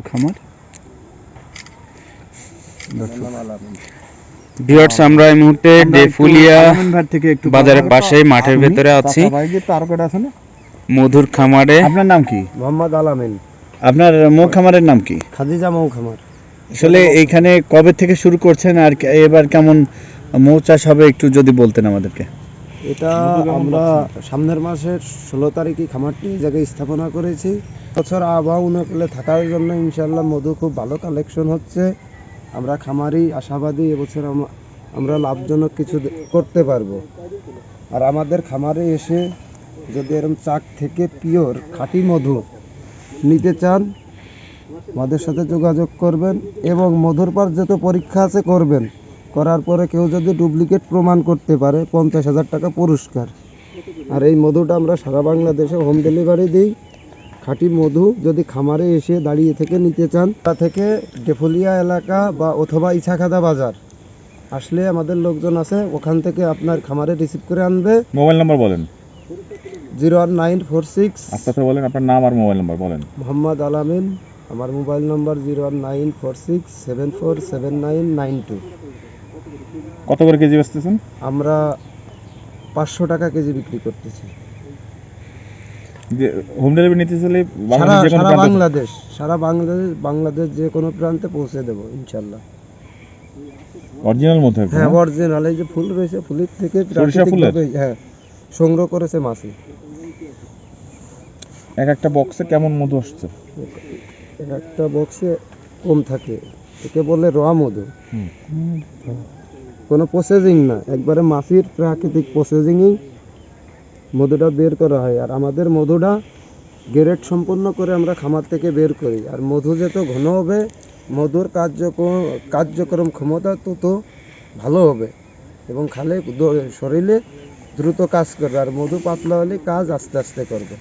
খামার। ভিউয়ার্স, আমরা এই মুহূর্তে ডেফুলিয়া বাজারের পাশে মাঠের ভেতরে আছি, মধুর খামারে। আপনার নাম কি? মোহাম্মদ আলামিন। আপনার মৌ খামারের নাম কি? খাদিজা মৌ খামার। আসলে এইখানে কবে থেকে শুরু করছেন আর এবার কেমন মৌ চাষ হবে একটু যদি বলতেন আমাদেরকে। এটা আমরা সামনের মাসের 16 তারিখে খামারটি এই জায়গায় স্থাপনা করেছি। বছর আবহাওয়া অনুকূলে থাকার জন্য ইনশাআল্লাহ মধু খুব ভালো কালেকশন হচ্ছে। আমরা খামারি আশাবাদী এবছর আমরা লাভজনক কিছু করতে পারবো। আর আমাদের খামারে এসে যদি এরকম চাক থেকে পিওর খাঁটি মধু নিতে চান আমাদের সাথে যোগাযোগ করবেন এবং মধুর পর যত পরীক্ষা আছে করবেন। করার পরে কেউ যদি ডুপ্লিকেট প্রমাণ করতে পারে 50,000 টাকা পুরস্কার। আর এই মধুটা আমরা সারা বাংলাদেশে হোম ডেলিভারি দিই। খাঁটি মধু যদি খামারে এসে দাঁড়িয়ে থেকে নিতে চান তা থেকে ডেফুলিয়া এলাকা বা অথবা ইছাখাদা বাজার আসলে আমাদের লোকজন আছে, ওখান থেকে আপনার খামারে রিসিভ করে আনবে। মোবাইল নাম্বার বলেন। 01946। আচ্ছা বলেন আপনার নাম আর মোবাইল নাম্বার বলেন। মোহাম্মদ আলামিন। আমার মোবাইল নাম্বার 01946747992। কত করে কেজি বেচতেছেন? আমরা 500 টাকা কেজি বিক্রি করতেছি। হোম ডেলিভারি নিতে চাইলে সারা বাংলাদেশ যে কোনো প্রান্তে পৌঁছে দেবো ইনশাল্লাহ। অরিজিনাল মধু? হ্যাঁ অরিজিনাল। এই যে ফুল রয়েছে ফুলের থেকে হ্যাঁ সংগ্রহ করেছে মাছি। একটা বক্সে কেমন মধু আসছে? একটা বক্সে কম থাকে, একে বলে র মধু। কোনো প্রসেসিং না, একবারে মাছির প্রাকৃতিক প্রসেসিংই মধুটা বের করা হয়। আর আমাদের মধুটা গ্রেড সম্পন্ন করে আমরা খামার থেকে বের করি। আর মধু যত ঘন হবে মধুর কার্যক্রম ক্ষমতা তত ভালো হবে এবং খালে শরীরে দ্রুত কাজ করবে। আর মধু পাতলা হলে কাজ আস্তে আস্তে করবে।